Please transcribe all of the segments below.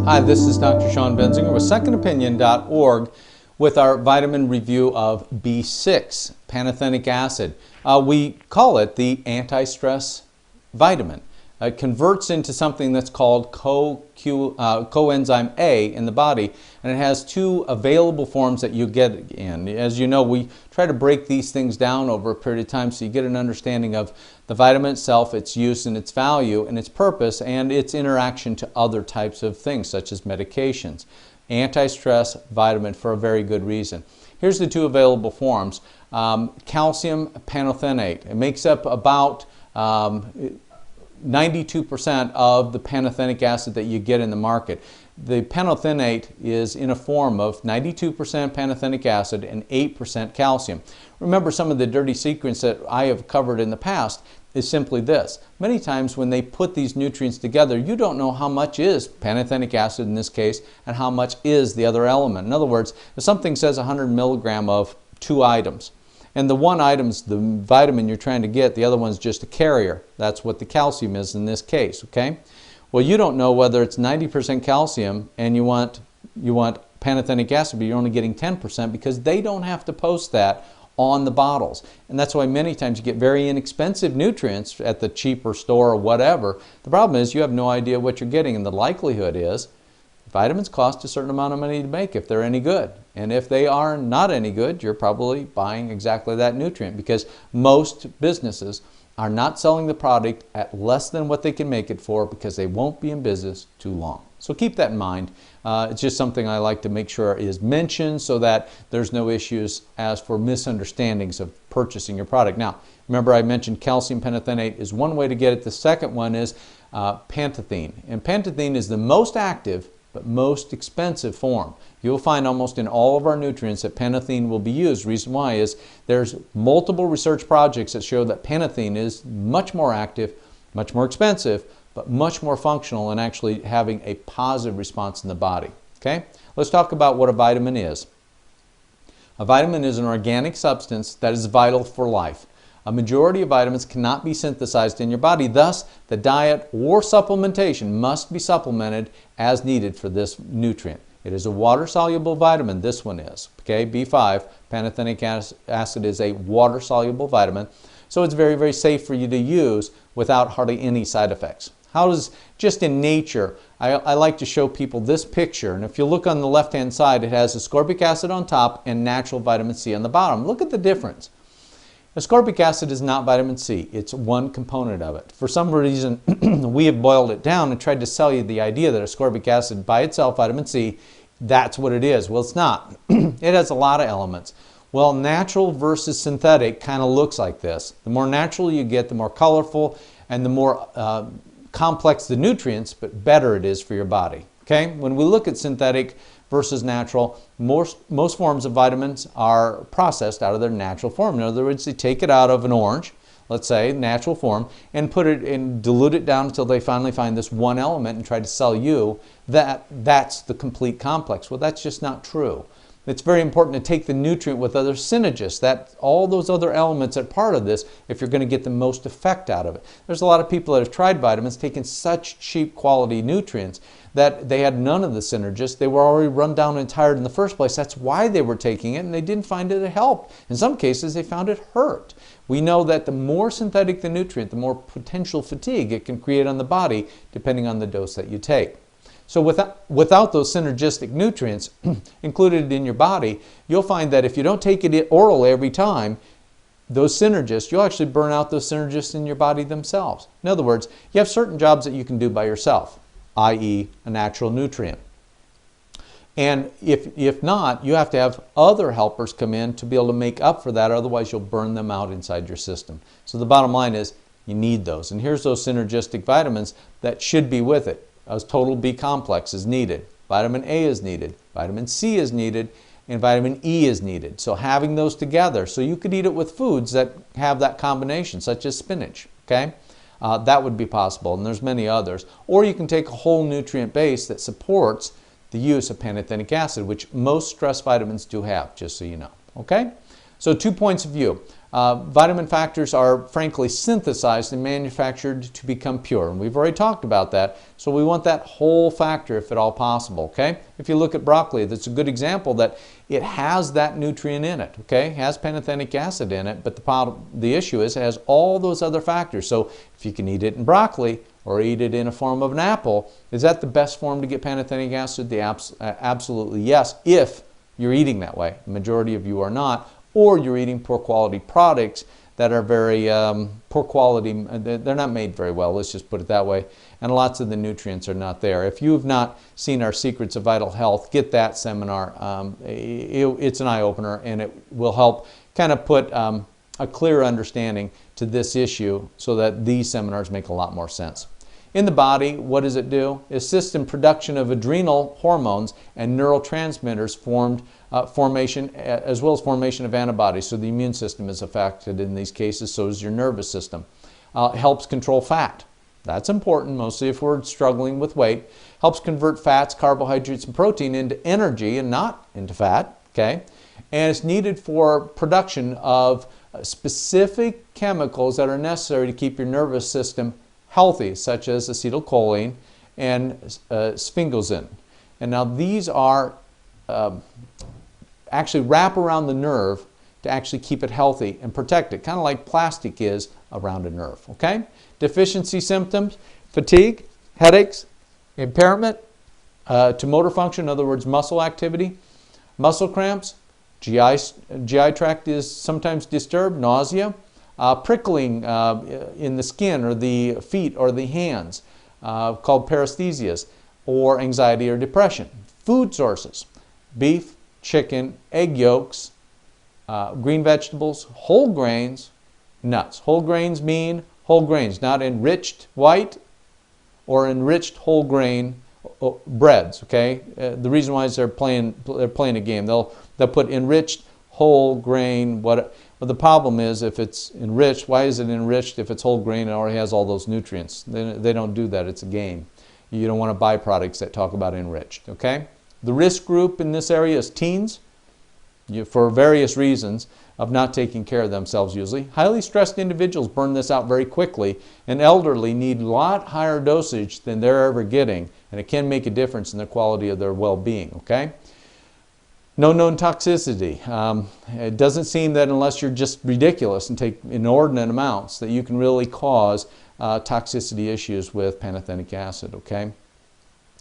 Hi, this is Dr. Sean Benzinger with secondopinion.org with our vitamin review of B6, Pantothenic Acid. We call it the anti-stress vitamin. It converts into something that's called coenzyme A in the body, and it has two available forms that you get in. As you know, we try to break these things down over a period of time so you get an understanding of the vitamin itself, its use and its value and its purpose, and its interaction to other types of things such as medications. Anti-stress vitamin for a very good reason. Here's the two available forms. Calcium pantothenate. It makes up about 92% of the pantothenic acid that you get in the market. The pantothenate is in a form of 92% pantothenic acid and 8% calcium. Remember, some of the dirty secrets that I have covered in the past is simply this. Many times when they put these nutrients together, you don't know how much is pantothenic acid in this case and how much is the other element. In other words, if something says 100 milligram of two items, and the one item's the vitamin you're trying to get, the other one's just a carrier. That's what the calcium is in this case, okay? Well, you don't know whether it's 90% calcium and you want pantothenic acid, but you're only getting 10% because they don't have to post that on the bottles. And that's why many times you get very inexpensive nutrients at the cheaper store or whatever. The problem is you have no idea what you're getting, and the likelihood is vitamins cost a certain amount of money to make if they're any good. And if they are not any good, you're probably buying exactly that nutrient, because most businesses are not selling the product at less than what they can make it for because they won't be in business too long. So keep that in mind. It's just something I like to make sure is mentioned so that there's no issues as for misunderstandings of purchasing your product. Now, remember I mentioned calcium pantothenate is one way to get it. The second one is pantothene. And pantothene is the most active but most expensive form. You'll find almost in all of our nutrients that pantothene will be used. Reason why is there's multiple research projects that show that pantothene is much more active, much more expensive, but much more functional and actually having a positive response in the body. Okay? Let's talk about what a vitamin is. A vitamin is an organic substance that is vital for life. A majority of vitamins cannot be synthesized in your body. Thus, the diet or supplementation must be supplemented as needed for this nutrient. It is a water-soluble vitamin, this one is. Okay, B5, pantothenic acid, is a water-soluble vitamin, so it's very, very safe for you to use without hardly any side effects. How does, just in nature, I like to show people this picture, and if you look on the left-hand side, it has ascorbic acid on top and natural vitamin C on the bottom. Look at the difference. Ascorbic acid is not vitamin C. It's one component of it. For some reason, we have boiled it down and tried to sell you the idea that ascorbic acid by itself, vitamin C, that's what it is. Well, it's not. It has a lot of elements. Well, natural versus synthetic kind of looks like this. The more natural you get, the more colorful and the more complex the nutrients, but better it is for your body. Okay? When we look at synthetic versus natural, most forms of vitamins are processed out of their natural form. In other words, they take it out of an orange, let's say, natural form, and put it and dilute it down until they finally find this one element and try to sell you that that's the complete complex. Well, that's just not true. It's very important to take the nutrient with other synergists, that all those other elements are part of this if you're going to get the most effect out of it. There's a lot of people that have tried vitamins, taken such cheap quality nutrients that they had none of the synergists. They were already run down and tired in the first place. That's why they were taking it, and they didn't find it helped. In some cases, they found it hurt. We know that the more synthetic the nutrient, the more potential fatigue it can create on the body, depending on the dose that you take. So without those synergistic nutrients included in your body, you'll find that if you don't take it orally every time, those synergists, you'll actually burn out those synergists in your body themselves. In other words, you have certain jobs that you can do by yourself, i.e. a natural nutrient. And if not, you have to have other helpers come in to be able to make up for that, otherwise you'll burn them out inside your system. So the bottom line is you need those. And here's those synergistic vitamins that should be with it. A total B complex is needed. Vitamin A is needed. Vitamin C is needed. And vitamin E is needed. So having those together, so you could eat it with foods that have that combination, such as spinach. Okay, that would be possible, and there's many others. Or you can take a whole nutrient base that supports the use of pantothenic acid, which most stress vitamins do have, just so you know. Okay, So 2 points of view. Vitamin factors are frankly synthesized and manufactured to become pure, and we've already talked about that. So we want that whole factor if at all possible, okay? If you look at broccoli, that's a good example that it has that nutrient in it, okay? It has pantothenic acid in it, but the issue is it has all those other factors. So if you can eat it in broccoli or eat it in a form of an apple, is that the best form to get pantothenic acid? Absolutely yes, if you're eating that way. The majority of you are not, or you're eating poor quality products that are very poor quality. They're not made very well, let's just put it that way, and lots of the nutrients are not there. If you have not seen our Secrets of Vital Health, get that seminar. It's an eye-opener, and it will help kind of put a clear understanding to this issue so that these seminars make a lot more sense. In the body, what does it do? It assists in production of adrenal hormones and neurotransmitters formation, as well as formation of antibodies. So the immune system is affected in these cases, so is your nervous system. Helps control fat. That's important, mostly if we're struggling with weight. Helps convert fats, carbohydrates, and protein into energy and not into fat, okay? And it's needed for production of specific chemicals that are necessary to keep your nervous system healthy, such as acetylcholine and sphingosine. And now these are actually wrap around the nerve to actually keep it healthy and protect it, kind of like plastic is around a nerve, okay? Deficiency symptoms: fatigue, headaches, impairment to motor function, in other words, muscle activity, muscle cramps, GI tract is sometimes disturbed, nausea, prickling in the skin or the feet or the hands, called paresthesias, or anxiety or depression. Food sources: beef, chicken, egg yolks, green vegetables, whole grains, nuts. Whole grains mean whole grains, not enriched white or enriched whole grain breads, okay? The reason why is they're playing a game. They'll put enriched whole grain. Well, the problem is if it's enriched, why is it enriched if it's whole grain and already has all those nutrients? They don't do that. It's a game. You don't want to buy products that talk about enriched, okay? The risk group in this area is teens, for various reasons of not taking care of themselves usually. Highly stressed individuals burn this out very quickly, and elderly need a lot higher dosage than they're ever getting, and it can make a difference in the quality of their well-being, okay? No known toxicity. It doesn't seem that unless you're just ridiculous and take inordinate amounts that you can really cause toxicity issues with pantothenic acid, okay?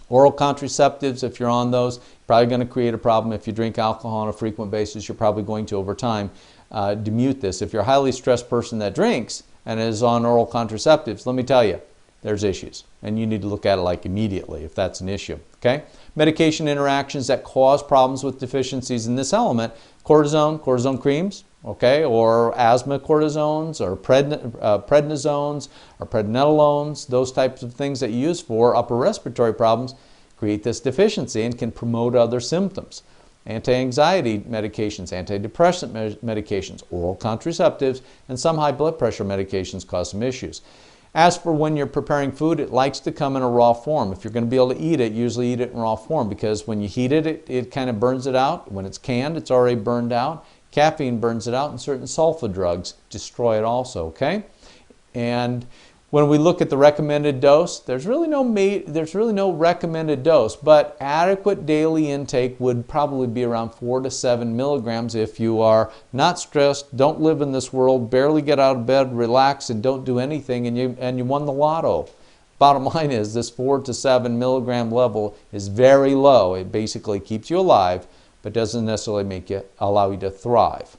Oral contraceptives, if you're on those, probably going to create a problem. If you drink alcohol on a frequent basis, you're probably going to, over time, demute this. If you're a highly stressed person that drinks and is on oral contraceptives, let me tell you, there's issues. And you need to look at it like immediately if that's an issue, okay? Medication interactions that cause problems with deficiencies in this element: cortisone creams, okay, or asthma cortisones, or prednisones, or prednisones, those types of things that you use for upper respiratory problems create this deficiency and can promote other symptoms. Anti-anxiety medications, antidepressant medications, oral contraceptives, and some high blood pressure medications cause some issues. As for when you're preparing food, it likes to come in a raw form. If you're going to be able to eat it, usually eat it in raw form, because when you heat it, it kind of burns it out. When it's canned, it's already burned out. Caffeine burns it out, and certain sulfa drugs destroy it also, okay? And when we look at the recommended dose, there's really no recommended dose, but adequate daily intake would probably be around 4 to 7 milligrams if you are not stressed, don't live in this world, barely get out of bed, relax, and don't do anything, and you won the lotto. Bottom line is this 4 to 7 milligram level is very low. It basically keeps you alive, but doesn't necessarily allow you to thrive.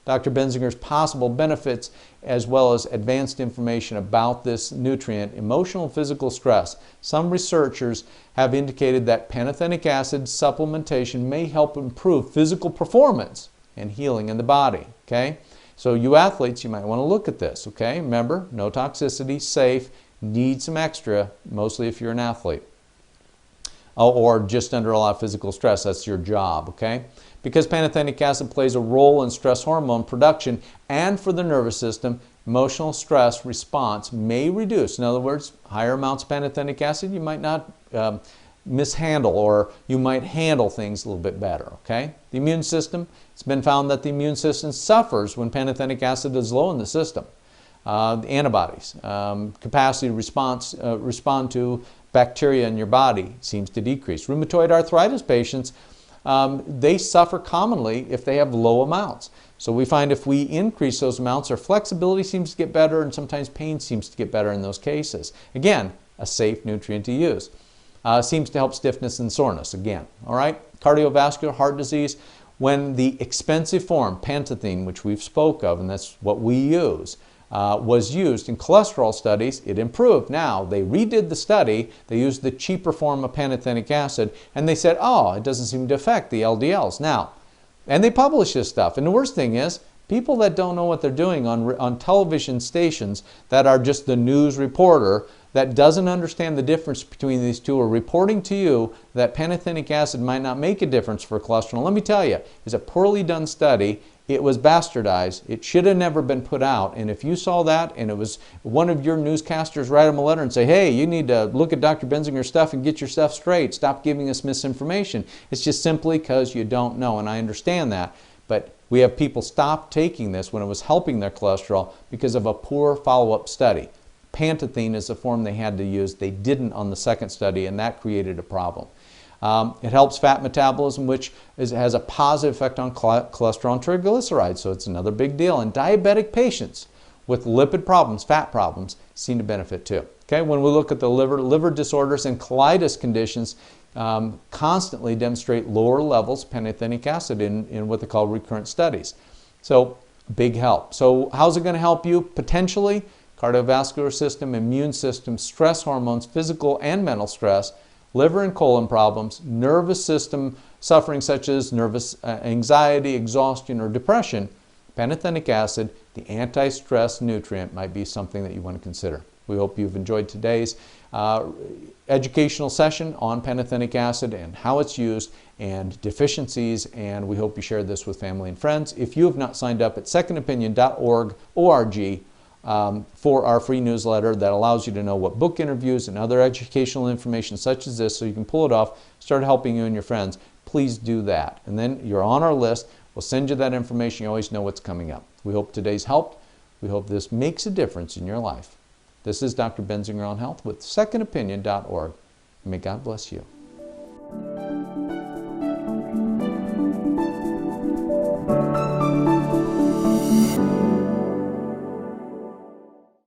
Dr. Benzinger's possible benefits, as well as advanced information about this nutrient: emotional and physical stress. Some researchers have indicated that pantothenic acid supplementation may help improve physical performance and healing in the body, okay? So you athletes, you might want to look at this, okay? Remember, no toxicity, safe, need some extra, mostly if you're an athlete. Or just under a lot of physical stress, that's your job, okay? Because pantothenic acid plays a role in stress hormone production and for the nervous system, emotional stress response may reduce. In other words, higher amounts of pantothenic acid, you might not mishandle, or you might handle things a little bit better, okay? The immune system, it's been found that the immune system suffers when pantothenic acid is low in the system. The antibodies, capacity to respond to bacteria in your body seems to decrease. Rheumatoid arthritis patients, they suffer commonly if they have low amounts. So we find if we increase those amounts, our flexibility seems to get better, and sometimes pain seems to get better in those cases. Again, a safe nutrient to use. Seems to help stiffness and soreness, again. All right, cardiovascular, heart disease, when the expensive form, pantothenate, which we've spoke of, and that's what we use, was used in cholesterol studies, it improved. Now, they redid the study, they used the cheaper form of pantothenic acid, and they said, oh, it doesn't seem to affect the LDLs. Now, and they publish this stuff, and the worst thing is, people that don't know what they're doing on television stations that are just the news reporter that doesn't understand the difference between these two are reporting to you that pantothenic acid might not make a difference for cholesterol. Let me tell you, it's a poorly done study. It was bastardized. It should have never been put out. And if you saw that and it was one of your newscasters write them a letter and say, hey, you need to look at Dr. Benzinger's stuff and get your stuff straight. Stop giving us misinformation. It's just simply because you don't know, and I understand that. But we have people stop taking this when it was helping their cholesterol because of a poor follow-up study. Pantothenate is the form they had to use. They didn't on the second study, and that created a problem. It helps fat metabolism, which has a positive effect on cholesterol and triglycerides, so it's another big deal. And diabetic patients with lipid problems, fat problems, seem to benefit too. Okay, when we look at the liver disorders and colitis conditions, constantly demonstrate lower levels of pantothenic acid in what they call recurrent studies. So, big help. So, how's it going to help you? Potentially, cardiovascular system, immune system, stress hormones, physical and mental stress, liver and colon problems, nervous system suffering such as nervous anxiety, exhaustion, or depression. Pantothenic acid, the anti-stress nutrient, might be something that you want to consider. We hope you've enjoyed today's educational session on pantothenic acid and how it's used and deficiencies, and we hope you share this with family and friends. If you have not signed up at secondopinion.org for our free newsletter that allows you to know what book interviews and other educational information such as this, so you can pull it off, start helping you and your friends, please do that. And then you're on our list. We'll send you that information. You always know what's coming up. We hope today's helped. We hope this makes a difference in your life. This is Dr. Benzinger on Health with secondopinion.org. May God bless you.